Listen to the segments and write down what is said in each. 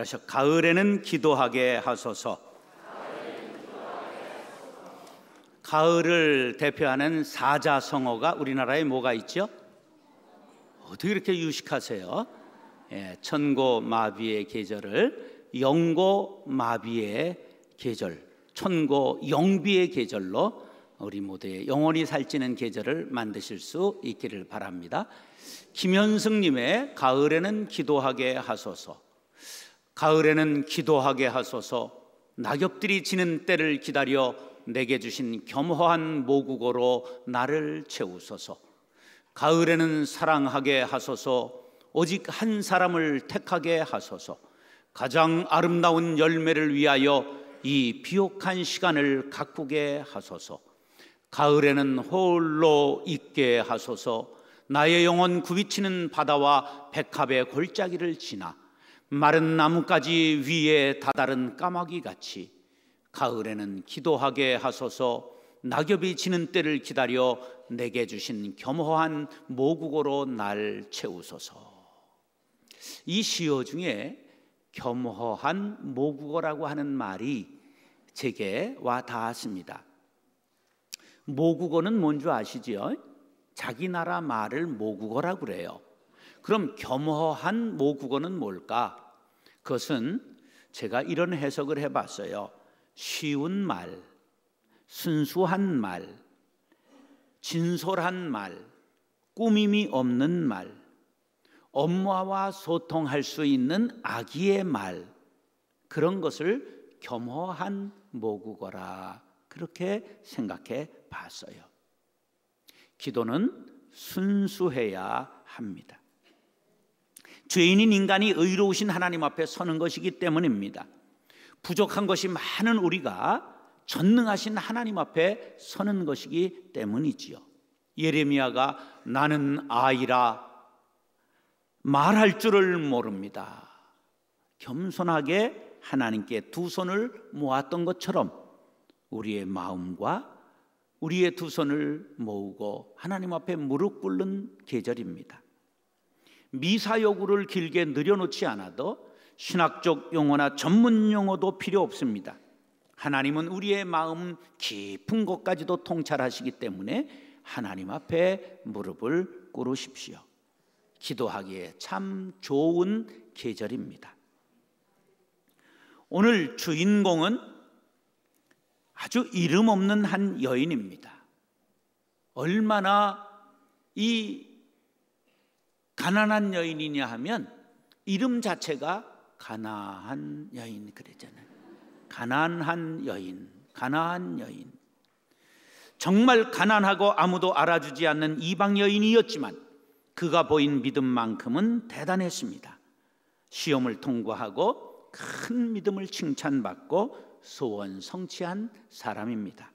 따라서 가을에는 기도하게 하소서. 가을을 대표하는 사자성어가 우리나라에 뭐가 있죠? 어떻게 이렇게 유식하세요? 천고마비의 계절을 영고마비의 계절, 천고영비의 계절로 우리 모두의 영원히 살찌는 계절을 만드실 수 있기를 바랍니다. 김현승님의 가을에는 기도하게 하소서. 가을에는 기도하게 하소서. 낙엽들이 지는 때를 기다려 내게 주신 겸허한 모국어로 나를 채우소서. 가을에는 사랑하게 하소서. 오직 한 사람을 택하게 하소서. 가장 아름다운 열매를 위하여 이 비옥한 시간을 가꾸게 하소서. 가을에는 홀로 있게 하소서. 나의 영혼 굽이치는 바다와 백합의 골짜기를 지나 마른 나뭇가지 위에 다다른 까마귀 같이 가을에는 기도하게 하소서. 낙엽이 지는 때를 기다려 내게 주신 겸허한 모국어로 날 채우소서. 이 시어 중에 겸허한 모국어라고 하는 말이 제게 와 닿았습니다. 모국어는 뭔 줄 아시죠? 자기 나라 말을 모국어라고 그래요. 그럼 겸허한 모국어는 뭘까? 그것은 제가 이런 해석을 해봤어요. 쉬운 말, 순수한 말, 진솔한 말, 꾸밈이 없는 말, 엄마와 소통할 수 있는 아기의 말, 그런 것을 겸허한 모국어라, 그렇게 생각해 봤어요. 기도는 순수해야 합니다. 죄인인 인간이 의로우신 하나님 앞에 서는 것이기 때문입니다. 부족한 것이 많은 우리가 전능하신 하나님 앞에 서는 것이기 때문이지요. 예레미야가 나는 아이라 말할 줄을 모릅니다. 겸손하게 하나님께 두 손을 모았던 것처럼 우리의 마음과 우리의 두 손을 모으고 하나님 앞에 무릎 꿇는 계절입니다. 미사 여구를 길게 늘여놓지 않아도 신학적 용어나 전문 용어도 필요 없습니다. 하나님은 우리의 마음 깊은 곳까지도 통찰하시기 때문에 하나님 앞에 무릎을 꿇으십시오. 기도하기에 참 좋은 계절입니다. 오늘 주인공은 아주 이름 없는 한 여인입니다. 얼마나 이 가난한 여인이냐 하면 이름 자체가 가나한 여인 그러잖아요. 가난한 여인, 가나한 여인. 정말 가난하고 아무도 알아주지 않는 이방 여인이었지만 그가 보인 믿음만큼은 대단했습니다. 시험을 통과하고 큰 믿음을 칭찬받고 소원 성취한 사람입니다.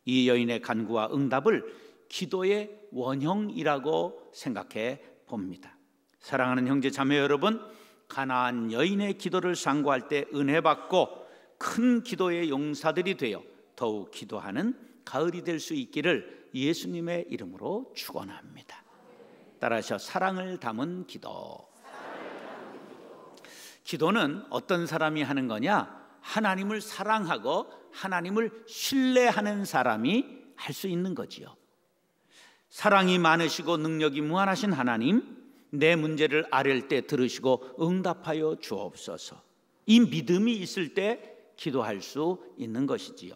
이 여인의 간구와 응답을 기도의 원형이라고 생각해 봅니다. 사랑하는 형제 자매 여러분, 가나안 여인의 기도를 상고할 때 은혜 받고 큰 기도의 용사들이 되어 더욱 기도하는 가을이 될 수 있기를 예수님의 이름으로 축원합니다. 따라서 사랑을 담은 기도. 기도는 어떤 사람이 하는 거냐? 하나님을 사랑하고 하나님을 신뢰하는 사람이 할 수 있는 거지요. 사랑이 많으시고 능력이 무한하신 하나님, 내 문제를 아랠 때 들으시고 응답하여 주옵소서. 이 믿음이 있을 때 기도할 수 있는 것이지요.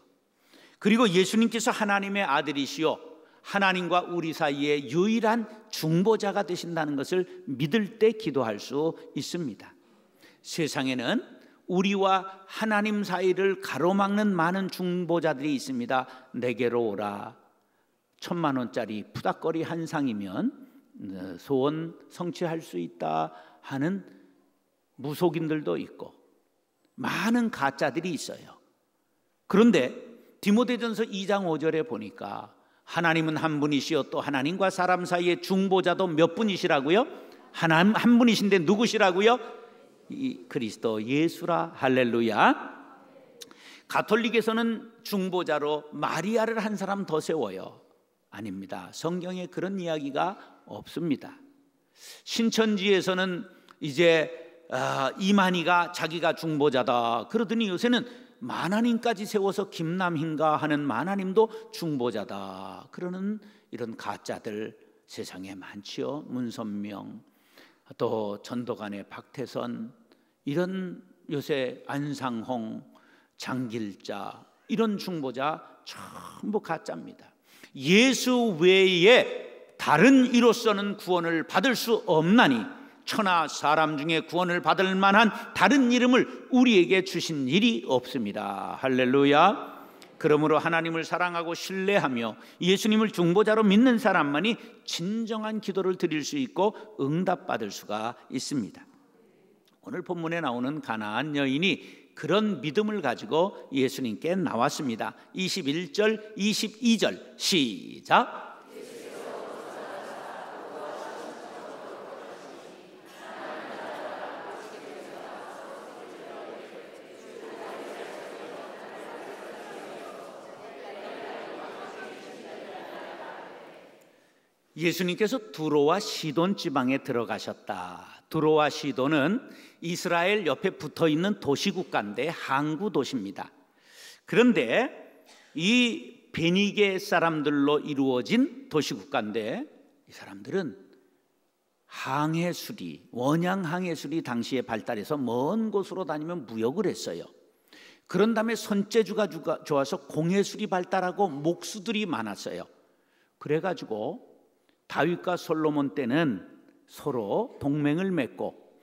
그리고 예수님께서 하나님의 아들이시요 하나님과 우리 사이에 유일한 중보자가 되신다는 것을 믿을 때 기도할 수 있습니다. 세상에는 우리와 하나님 사이를 가로막는 많은 중보자들이 있습니다. 내게로 오라. 1,000만 원짜리 푸닥거리 한 상이면 소원 성취할 수 있다 하는 무속인들도 있고 많은 가짜들이 있어요. 그런데 디모데전서 2장 5절에 보니까 하나님은 한 분이시요 또 하나님과 사람 사이의 중보자도 몇 분이시라고요? 하나님 한 분이신데 누구시라고요? 이 그리스도 예수라. 할렐루야. 가톨릭에서는 중보자로 마리아를 한 사람 더 세워요. 아닙니다. 성경에 그런 이야기가 없습니다. 신천지에서는 이제 이만희가 자기가 중보자다 그러더니 요새는 만화님까지 세워서 김남희인가 하는 만화님도 중보자다 그러는 이런 가짜들 세상에 많지요. 문선명, 또 전도관의 박태선, 이런 요새 안상홍, 장길자, 이런 중보자 전부 가짜입니다. 예수 외에 다른 이로서는 구원을 받을 수 없나니 천하 사람 중에 구원을 받을 만한 다른 이름을 우리에게 주신 일이 없습니다. 할렐루야. 그러므로 하나님을 사랑하고 신뢰하며 예수님을 중보자로 믿는 사람만이 진정한 기도를 드릴 수 있고 응답받을 수가 있습니다. 오늘 본문에 나오는 가나안 여인이 그런 믿음을 가지고 예수님께 나왔습니다. 21절, 22절 시작. 예수님께서 두로와 시돈 지방에 들어가셨다. 두로와 시돈은 이스라엘 옆에 붙어있는 도시국가인데 항구 도시입니다. 그런데 이 베니게 사람들로 이루어진 도시국가인데 이 사람들은 항해술이, 원양 항해술이 당시에 발달해서 먼 곳으로 다니면 무역을 했어요. 그런 다음에 손재주가 좋아서 공해술이 발달하고 목수들이 많았어요. 그래가지고 다윗과 솔로몬 때는 서로 동맹을 맺고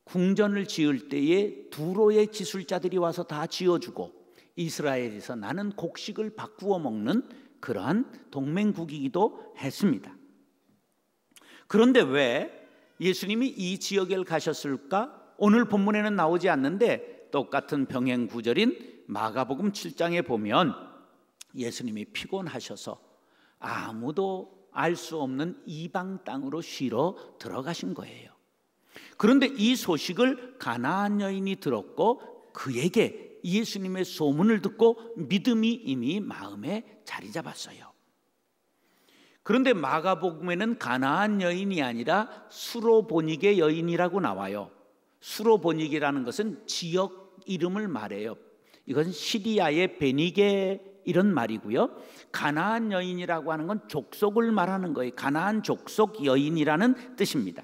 궁전을 지을 때에 두로의 기술자들이 와서 다 지어주고 이스라엘에서 나는 곡식을 바꾸어 먹는 그러한 동맹국이기도 했습니다. 그런데 왜 예수님이 이 지역에 가셨을까? 오늘 본문에는 나오지 않는데 똑같은 병행 구절인 마가복음 7장에 보면 예수님이 피곤하셔서 아무도 알 수 없는 이방 땅으로 쉬러 들어가신 거예요. 그런데 이 소식을 가나안 여인이 들었고 그에게 예수님의 소문을 듣고 믿음이 이미 마음에 자리 잡았어요. 그런데 마가복음에는 가나안 여인이 아니라 수로보니게 여인이라고 나와요. 수로보니게라는 것은 지역 이름을 말해요. 이것은 시리아의 베니게 이런 말이고요. 가나안 여인이라고 하는 건 족속을 말하는 거예요. 가나안 족속 여인이라는 뜻입니다.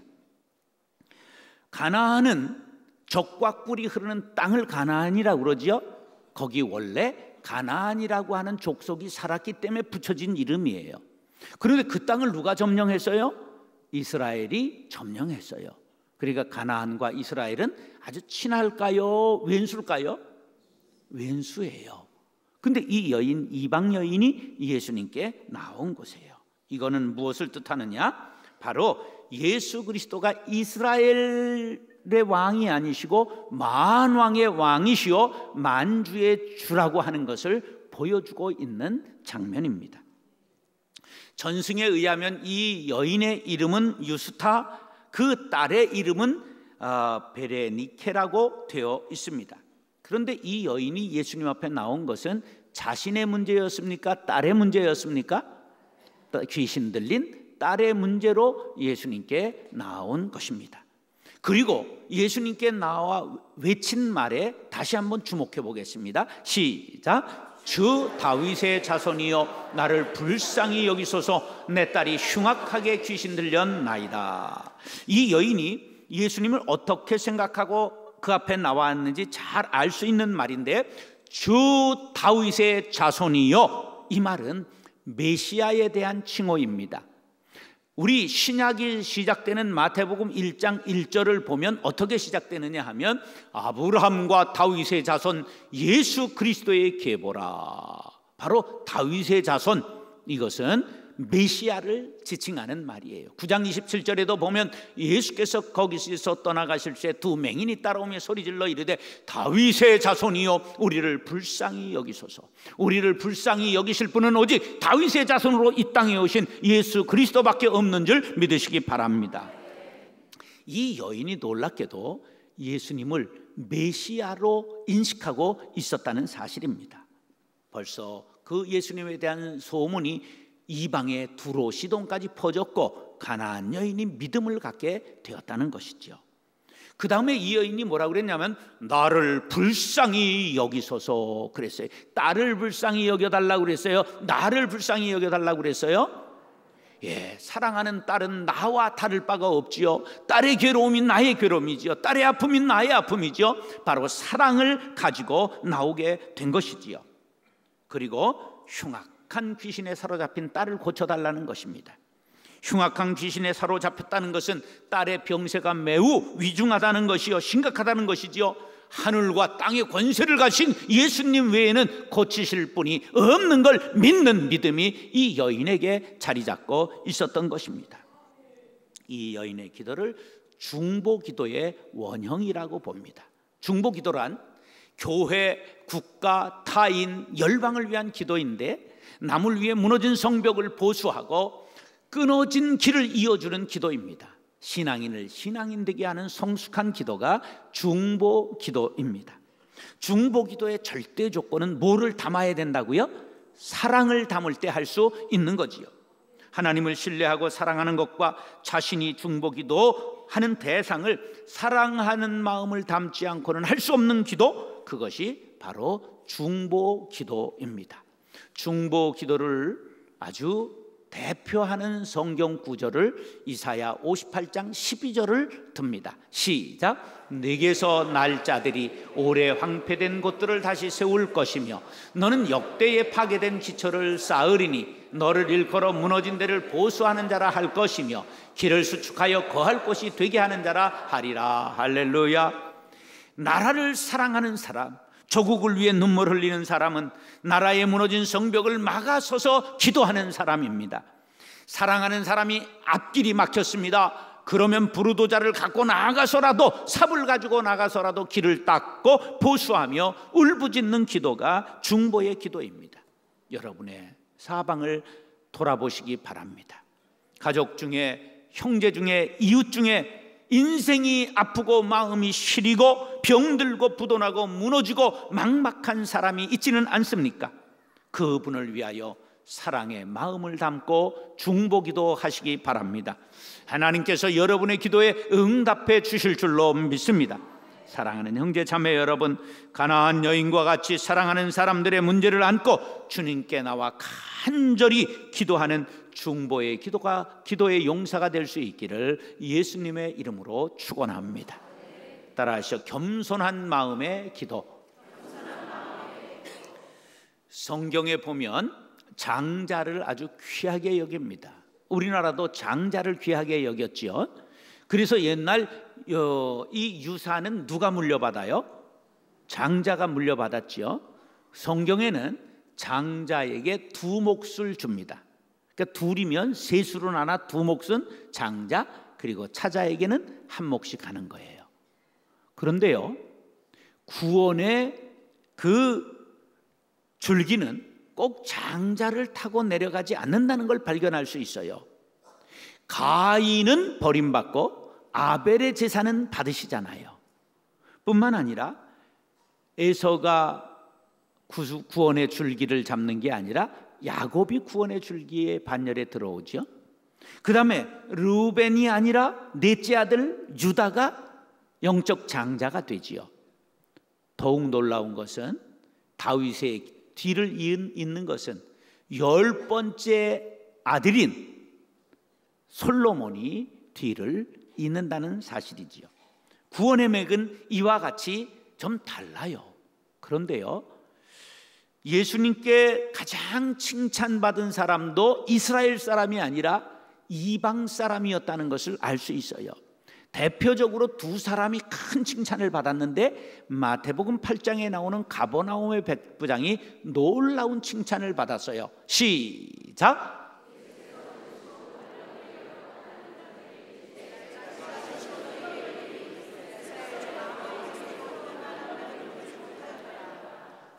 가나안은 젖과 꿀이 흐르는 땅을 가나안이라고 그러죠. 거기 원래 가나안이라고 하는 족속이 살았기 때문에 붙여진 이름이에요. 그런데 그 땅을 누가 점령했어요? 이스라엘이 점령했어요. 그러니까 가나안과 이스라엘은 아주 친할까요? 왼수일까요? 왼수예요. 근데 이 여인, 이방 여인이 예수님께 나온 곳이에요. 이거는 무엇을 뜻하느냐? 바로 예수 그리스도가 이스라엘의 왕이 아니시고 만왕의 왕이시오 만주의 주라고 하는 것을 보여주고 있는 장면입니다. 전승에 의하면 이 여인의 이름은 유스타, 그 딸의 이름은 베레니케라고 되어 있습니다. 그런데 이 여인이 예수님 앞에 나온 것은 자신의 문제였습니까? 딸의 문제였습니까? 귀신 들린 딸의 문제로 예수님께 나온 것입니다. 그리고 예수님께 나와 외친 말에 다시 한번 주목해 보겠습니다. 시작. 주 다윗의 자손이여 나를 불쌍히 여기소서 내 딸이 흉악하게 귀신 들렸나이다. 이 여인이 예수님을 어떻게 생각하고 그 앞에 나왔는지 잘 알 수 있는 말인데 주 다윗의 자손이요, 이 말은 메시아에 대한 칭호입니다. 우리 신약이 시작되는 마태복음 1장 1절을 보면 어떻게 시작되느냐 하면 아브라함과 다윗의 자손 예수 그리스도의 계보라. 바로 다윗의 자손, 이것은 메시아를 지칭하는 말이에요. 9장 27절에도 보면 예수께서 거기서 떠나가실 때 두 맹인이 따라오며 소리질러 이르되 다윗의 자손이여 우리를 불쌍히 여기소서. 우리를 불쌍히 여기실 분은 오직 다윗의 자손으로 이 땅에 오신 예수 그리스도밖에 없는 줄 믿으시기 바랍니다. 이 여인이 놀랍게도 예수님을 메시아로 인식하고 있었다는 사실입니다. 벌써 그 예수님에 대한 소문이 이방의 두로 시돈까지 퍼졌고 가나안 여인이 믿음을 갖게 되었다는 것이죠. 그 다음에 이 여인이 뭐라고 그랬냐면 나를 불쌍히 여기소서 그랬어요. 딸을 불쌍히 여겨달라고 그랬어요? 나를 불쌍히 여겨달라고 그랬어요? 예, 사랑하는 딸은 나와 다를 바가 없지요. 딸의 괴로움이 나의 괴로움이지요. 딸의 아픔이 나의 아픔이지요. 바로 사랑을 가지고 나오게 된 것이지요. 그리고 흉악한 귀신에 사로잡힌 딸을 고쳐달라는 것입니다. 흉악한 귀신에 사로잡혔다는 것은 딸의 병세가 매우 위중하다는 것이요, 심각하다는 것이지요. 하늘과 땅의 권세를 가신 예수님 외에는 고치실 분이 없는 걸 믿는 믿음이 이 여인에게 자리 잡고 있었던 것입니다. 이 여인의 기도를 중보기도의 원형이라고 봅니다. 중보기도란 교회, 국가, 타인, 열방을 위한 기도인데 남을 위해 무너진 성벽을 보수하고 끊어진 길을 이어주는 기도입니다. 신앙인을 신앙인 되게 하는 성숙한 기도가 중보 기도입니다. 중보 기도의 절대 조건은 뭐를 담아야 된다고요? 사랑을 담을 때 할 수 있는 거지요. 하나님을 신뢰하고 사랑하는 것과 자신이 중보 기도하는 대상을 사랑하는 마음을 담지 않고는 할 수 없는 기도, 그것이 바로 중보 기도입니다. 중보 기도를 아주 대표하는 성경 구절을 이사야 58장 12절을 듭니다. 시작. 내게서 날 자들이 오래 황폐된 곳들을 다시 세울 것이며 너는 역대에 파괴된 기초를 쌓으리니 너를 일컬어 무너진 데를 보수하는 자라 할 것이며 길을 수축하여 거할 곳이 되게 하는 자라 하리라. 할렐루야. 나라를 사랑하는 사람, 조국을 위해 눈물 흘리는 사람은 나라의 무너진 성벽을 막아서서 기도하는 사람입니다. 사랑하는 사람이 앞길이 막혔습니다. 그러면 부르도자를 갖고 나가서라도, 삽을 가지고 나가서라도 길을 닦고 보수하며 울부짖는 기도가 중보의 기도입니다. 여러분의 사방을 돌아보시기 바랍니다. 가족 중에, 형제 중에, 이웃 중에 인생이 아프고 마음이 시리고 병들고 부도나고 무너지고 막막한 사람이 있지는 않습니까? 그분을 위하여 사랑의 마음을 담고 중보기도 하시기 바랍니다. 하나님께서 여러분의 기도에 응답해 주실 줄로 믿습니다. 사랑하는 형제 자매 여러분, 가나안 여인과 같이 사랑하는 사람들의 문제를 안고 주님께 나와 간절히 기도하는 중보의 기도가 기도의 용사가 될 수 있기를 예수님의 이름으로 축원합니다. 따라하시오. 겸손한 마음의 기도. 성경에 보면 장자를 아주 귀하게 여깁니다. 우리나라도 장자를 귀하게 여겼지요. 그래서 옛날 이 유산은 누가 물려받아요? 장자가 물려받았지요. 성경에는 장자에게 두 몫을 줍니다. 그러니까 둘이면 셋으로 나눠 두 몫은 장자, 그리고 차자에게는 한 몫씩 가는 거예요. 그런데요, 구원의 그 줄기는 꼭 장자를 타고 내려가지 않는다는 걸 발견할 수 있어요. 가인은 버림받고 아벨의 제사는 받으시잖아요. 뿐만 아니라 에서가 구원의 줄기를 잡는 게 아니라 야곱이 구원의 줄기의 반열에 들어오죠. 그 다음에 르우벤이 아니라 넷째 아들 유다가 영적 장자가 되지요. 더욱 놀라운 것은 다윗의 뒤를 잇는 것은 10번째 아들인 솔로몬이 뒤를 잇는다는 사실이지요. 구원의 맥은 이와 같이 좀 달라요. 그런데요, 예수님께 가장 칭찬받은 사람도 이스라엘 사람이 아니라 이방 사람이었다는 것을 알 수 있어요. 대표적으로 두 사람이 큰 칭찬을 받았는데 마태복음 8장에 나오는 가버나움의 백부장이 놀라운 칭찬을 받았어요. 시작.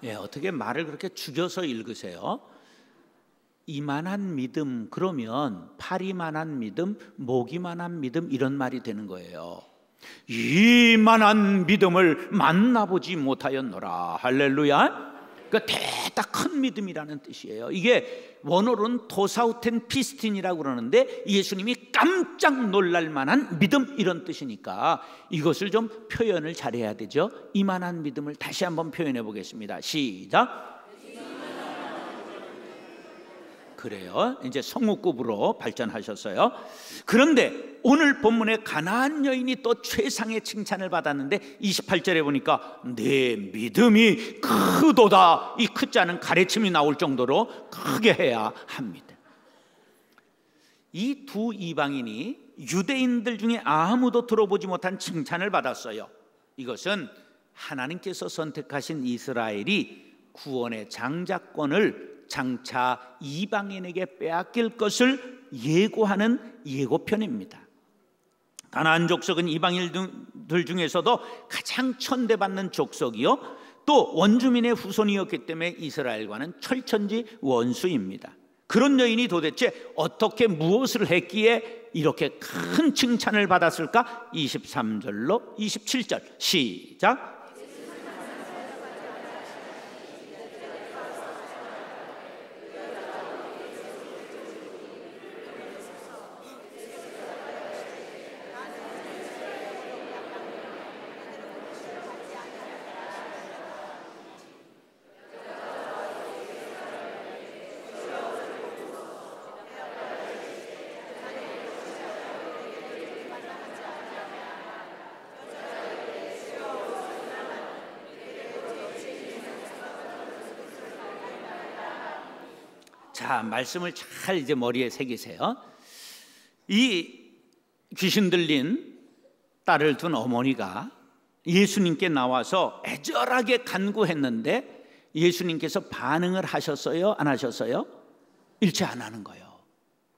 예, 어떻게 말을 그렇게 죽여서 읽으세요? 이만한 믿음, 그러면 파리만한 믿음, 모기만한 믿음, 이런 말이 되는 거예요. 이만한 믿음을 만나보지 못하였노라. 할렐루야. 그러니까 대다 큰 믿음이라는 뜻이에요. 이게 원어로는 도사우텐 피스틴이라고 그러는데 예수님이 깜짝 놀랄 만한 믿음, 이런 뜻이니까 이것을 좀 표현을 잘해야 되죠. 이만한 믿음을 다시 한번 표현해 보겠습니다. 시작. 그래요. 이제 성우급으로 발전하셨어요. 그런데 오늘 본문에 가나안 여인이 또 최상의 칭찬을 받았는데 28절에 보니까 내 믿음이 크도다, 이 크자는 가래침이 나올 정도로 크게 해야 합니다. 이 두 이방인이 유대인들 중에 아무도 들어보지 못한 칭찬을 받았어요. 이것은 하나님께서 선택하신 이스라엘이 구원의 장자권을 장차 이방인에게 빼앗길 것을 예고하는 예고편입니다. 가나안 족속은 이방인들 중에서도 가장 천대받는 족속이요, 또 원주민의 후손이었기 때문에 이스라엘과는 철천지 원수입니다. 그런 여인이 도대체 어떻게 무엇을 했기에 이렇게 큰 칭찬을 받았을까? 23절로 27절 시작. 자, 말씀을 잘 이제 머리에 새기세요. 이 귀신 들린 딸을 둔 어머니가 예수님께 나와서 애절하게 간구했는데 예수님께서 반응을 하셨어요? 안 하셨어요? 일체 안 하는 거예요.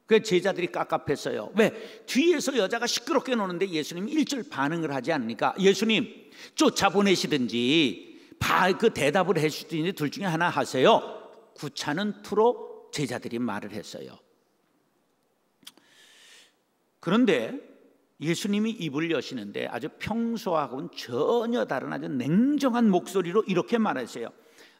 그 제자들이 깝깝했어요. 왜? 뒤에서 여자가 시끄럽게 노는데 예수님이 일절 반응을 하지 않으니까 예수님 쫓아보내시든지 그 대답을 해주든지 둘 중에 하나 하세요. 구차는 투로 제자들이 말을 했어요. 그런데 예수님이 입을 여시는데 아주 평소하고는 전혀 다른 아주 냉정한 목소리로 이렇게 말하세요.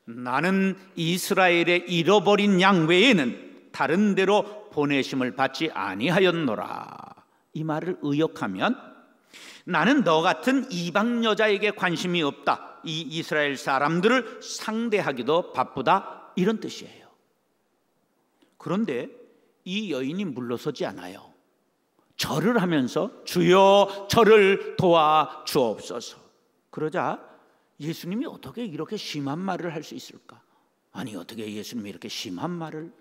나는 이스라엘의 잃어버린 양 외에는 다른 데로 보내심을 받지 아니하였노라. 이 말을 의역하면 나는 너 같은 이방 여자에게 관심이 없다, 이 이스라엘 사람들을 상대하기도 바쁘다, 이런 뜻이에요. 그런데 이 여인이 물러서지 않아요. 절을 하면서 주여 저를 도와 주옵소서. 그러자 예수님이 어떻게 이렇게 심한 말을 할 수 있을까? 아니, 어떻게 예수님이 이렇게 심한 말을,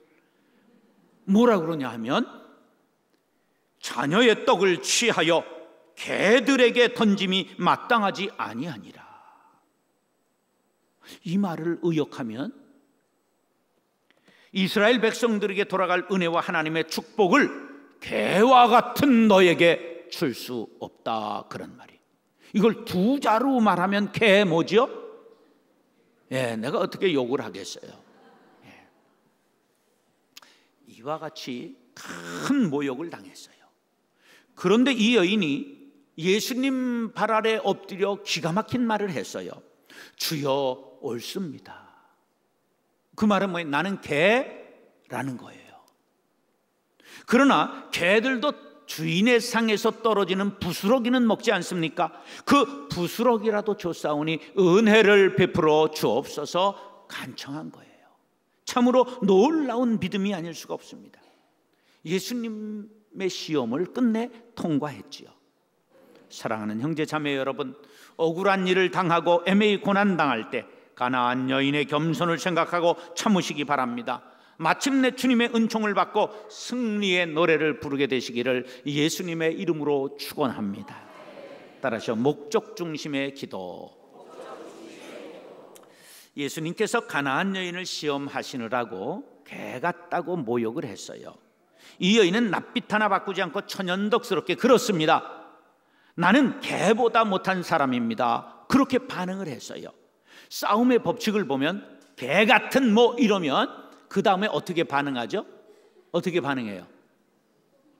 뭐라 그러냐 하면 자녀의 떡을 취하여 개들에게 던짐이 마땅하지 아니하니라. 이 말을 의역하면 이스라엘 백성들에게 돌아갈 은혜와 하나님의 축복을 개와 같은 너에게 줄 수 없다, 그런 말이. 이걸 두 자로 말하면 개 뭐죠? 예, 내가 어떻게 욕을 하겠어요. 예. 이와 같이 큰 모욕을 당했어요. 그런데 이 여인이 예수님 발 아래 엎드려 기가 막힌 말을 했어요. 주여 옳습니다. 그 말은 뭐예요? 나는 개라는 거예요. 그러나 개들도 주인의 상에서 떨어지는 부스러기는 먹지 않습니까? 그 부스러기라도 줬사오니 은혜를 베풀어 주옵소서 간청한 거예요. 참으로 놀라운 믿음이 아닐 수가 없습니다. 예수님의 시험을 끝내 통과했지요. 사랑하는 형제 자매 여러분, 억울한 일을 당하고 애매히 고난당할 때 가나안 여인의 겸손을 생각하고 참으시기 바랍니다. 마침내 주님의 은총을 받고 승리의 노래를 부르게 되시기를 예수님의 이름으로 축원합니다. 따라서 목적 중심의 기도. 예수님께서 가나안 여인을 시험하시느라고 개 같다고 모욕을 했어요. 이 여인은 낯빛 하나 바꾸지 않고 천연덕스럽게 그렇습니다. 나는 개보다 못한 사람입니다. 그렇게 반응을 했어요. 싸움의 법칙을 보면 개 같은 뭐 이러면 그 다음에 어떻게 반응하죠? 어떻게 반응해요?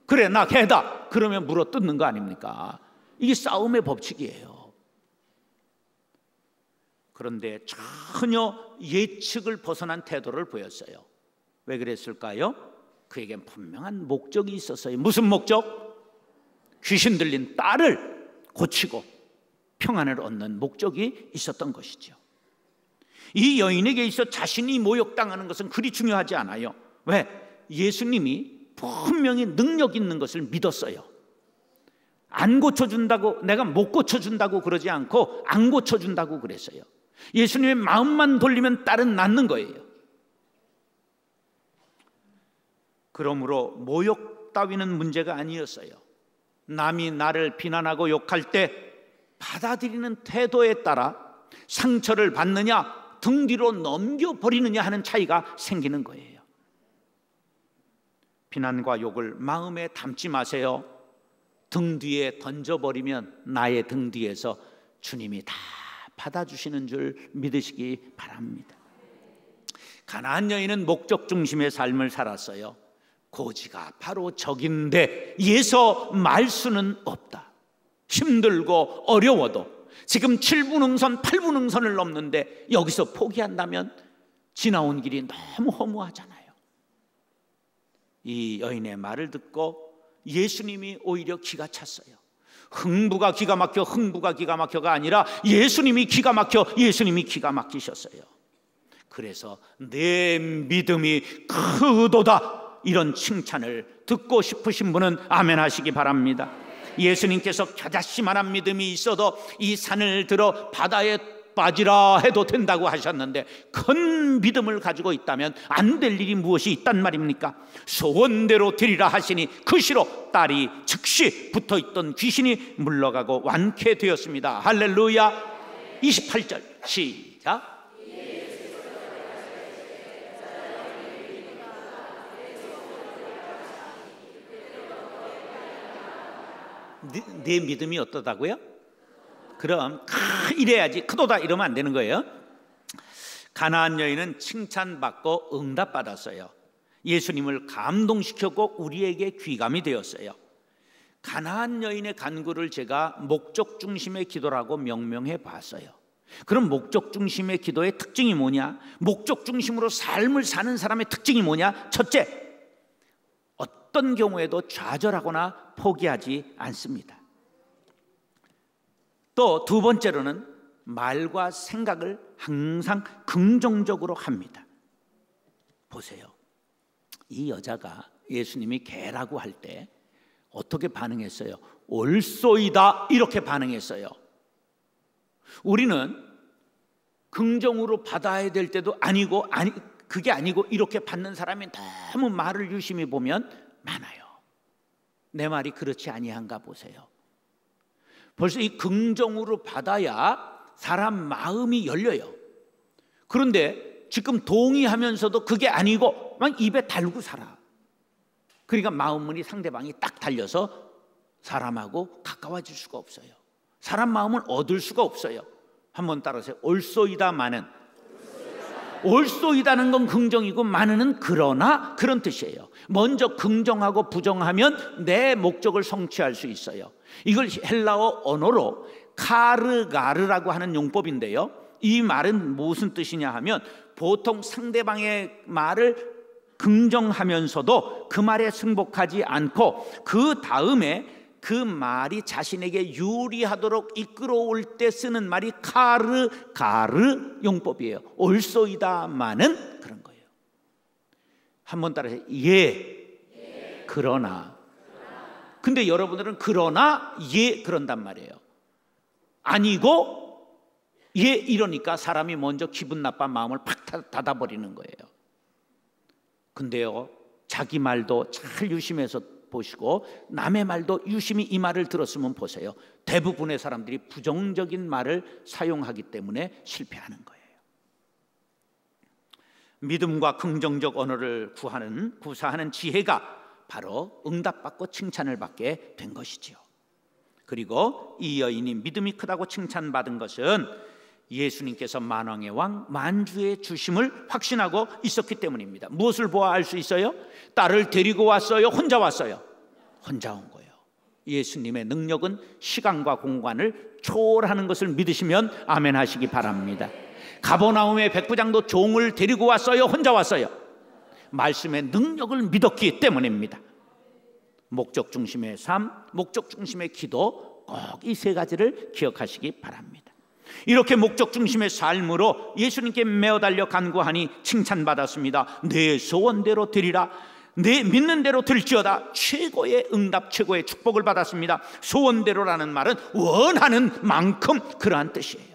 그래, 나 개다. 그러면 물어뜯는 거 아닙니까? 이게 싸움의 법칙이에요. 그런데 전혀 예측을 벗어난 태도를 보였어요. 왜 그랬을까요? 그에겐 분명한 목적이 있었어요. 무슨 목적? 귀신 들린 딸을 고치고 평안을 얻는 목적이 있었던 것이죠. 이 여인에게 있어 자신이 모욕당하는 것은 그리 중요하지 않아요. 왜? 예수님이 분명히 능력 있는 것을 믿었어요. 안 고쳐준다고, 내가 못 고쳐준다고 그러지 않고 안 고쳐준다고 그랬어요. 예수님의 마음만 돌리면 딸은 낫는 거예요. 그러므로 모욕 따위는 문제가 아니었어요. 남이 나를 비난하고 욕할 때 받아들이는 태도에 따라 상처를 받느냐 등 뒤로 넘겨버리느냐 하는 차이가 생기는 거예요. 비난과 욕을 마음에 담지 마세요. 등 뒤에 던져버리면 나의 등 뒤에서 주님이 다 받아주시는 줄 믿으시기 바랍니다. 가나안 여인은 목적 중심의 삶을 살았어요. 고지가 바로 저긴데 예서 말 수는 없다. 힘들고 어려워도 지금 7분응선 8분응선을 넘는데 여기서 포기한다면 지나온 길이 너무 허무하잖아요. 이 여인의 말을 듣고 예수님이 오히려 기가 찼어요. 흥부가 기가 막혀가 아니라 예수님이 기가 막히셨어요. 그래서 내 믿음이 크도다, 이런 칭찬을 듣고 싶으신 분은 아멘 하시기 바랍니다. 예수님께서 겨자씨만한 믿음이 있어도 이 산을 들어 바다에 빠지라 해도 된다고 하셨는데 큰 믿음을 가지고 있다면 안 될 일이 무엇이 있단 말입니까? 소원대로 되리라 하시니 그 시로 딸이 즉시 붙어있던 귀신이 물러가고 완쾌되었습니다. 할렐루야. 28절 시작. 네 믿음이 어떠다고요? 그럼 이래야지, 크도다 이러면 안 되는 거예요. 가나안 여인은 칭찬받고 응답받았어요. 예수님을 감동시켰고 우리에게 귀감이 되었어요. 가나안 여인의 간구를 제가 목적 중심의 기도라고 명명해 봤어요. 그럼 목적 중심의 기도의 특징이 뭐냐? 목적 중심으로 삶을 사는 사람의 특징이 뭐냐? 첫째, 어떤 경우에도 좌절하거나 포기하지 않습니다. 또 두 번째로는 말과 생각을 항상 긍정적으로 합니다. 보세요. 이 여자가 예수님이 개라고 할 때 어떻게 반응했어요? 옳소이다 이렇게 반응했어요. 우리는 긍정으로 받아야 될 때도 그게 아니고 이렇게 받는 사람이 너무 말을 유심히 보면 많아요. 내 말이 그렇지 아니한가 보세요. 벌써 이 긍정으로 받아야 사람 마음이 열려요. 그런데 지금 동의하면서도 그게 아니고 막 입에 달고 살아. 그러니까 마음문이 상대방이 딱 달려서 사람하고 가까워질 수가 없어요. 사람 마음을 얻을 수가 없어요. 한번 따라하세요. 옳소이다마는. 옳소이다는 건 긍정이고 마는은 그러나, 그런 뜻이에요. 먼저 긍정하고 부정하면 내 목적을 성취할 수 있어요. 이걸 헬라어 언어로 카르가르라고 하는 용법인데요, 이 말은 무슨 뜻이냐 하면 보통 상대방의 말을 긍정하면서도 그 말에 승복하지 않고 그 다음에 그 말이 자신에게 유리하도록 이끌어올 때 쓰는 말이 카르가르 용법이에요. 옳소이다마는 그런 거예요. 한번 따라해요. 예. 그러나. 근데 여러분들은 그러나 예 그런단 말이에요. 아니고 예 이러니까 사람이 먼저 기분 나쁜 마음을 팍 닫아버리는 거예요. 근데요, 자기 말도 잘 유심해서 보시고 남의 말도 유심히 이 말을 들었으면 보세요. 대부분의 사람들이 부정적인 말을 사용하기 때문에 실패하는 거예요. 믿음과 긍정적 언어를 구사하는 지혜가 바로 응답받고 칭찬을 받게 된 것이지요. 그리고 이 여인이 믿음이 크다고 칭찬받은 것은 예수님께서 만왕의 왕 만주의 주심을 확신하고 있었기 때문입니다. 무엇을 보아 알 수 있어요? 딸을 데리고 왔어요? 혼자 왔어요? 혼자 온 거예요. 예수님의 능력은 시간과 공간을 초월하는 것을 믿으시면 아멘 하시기 바랍니다. 가버나움의 백부장도 종을 데리고 왔어요? 혼자 왔어요? 말씀의 능력을 믿었기 때문입니다. 목적 중심의 삶, 목적 중심의 기도, 꼭 이 세 가지를 기억하시기 바랍니다. 이렇게 목적 중심의 삶으로 예수님께 매어달려 간구하니 칭찬받았습니다. 내 소원대로 드리라. 내 믿는 대로 들지어다. 최고의 응답, 최고의 축복을 받았습니다. 소원대로라는 말은 원하는 만큼 그러한 뜻이에요.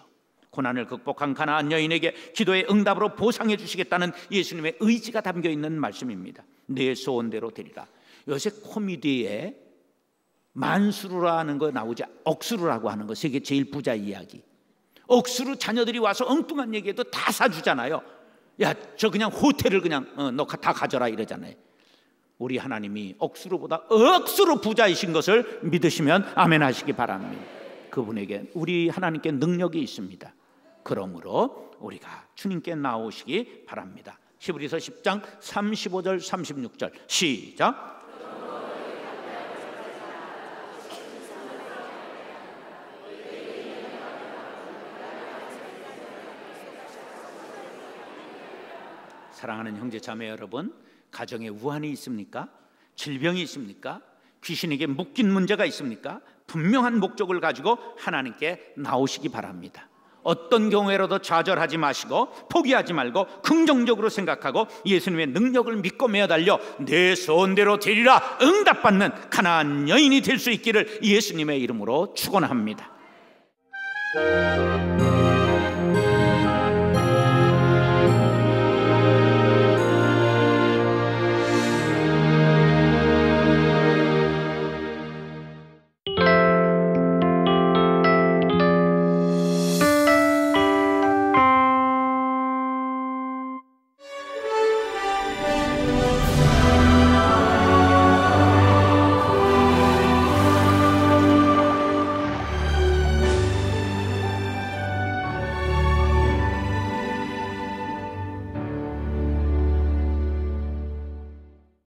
고난을 극복한 가나안 여인에게 기도의 응답으로 보상해 주시겠다는 예수님의 의지가 담겨 있는 말씀입니다. 내 소원대로 드리라. 요새 코미디에 만수르라는 거 나오지, 억수루라고 하는 거, 세계 제일 부자 이야기. 억수로 자녀들이 와서 엉뚱한 얘기해도 다 사주잖아요. 야, 저 그냥 호텔을 그냥 너 다 가져라 이러잖아요. 우리 하나님이 억수로보다 억수로 부자이신 것을 믿으시면 아멘 하시기 바랍니다. 그분에게, 우리 하나님께 능력이 있습니다. 그러므로 우리가 주님께 나오시기 바랍니다. 히브리서 10장 35절 36절 시작. 사랑하는 형제 자매 여러분, 가정에 우환이 있습니까? 질병이 있습니까? 귀신에게 묶인 문제가 있습니까? 분명한 목적을 가지고 하나님께 나오시기 바랍니다. 어떤 경우에라도 좌절하지 마시고 포기하지 말고 긍정적으로 생각하고 예수님의 능력을 믿고 매어달려 내 소원대로 되리라 응답받는 가나안 여인이 될 수 있기를 예수님의 이름으로 축원합니다.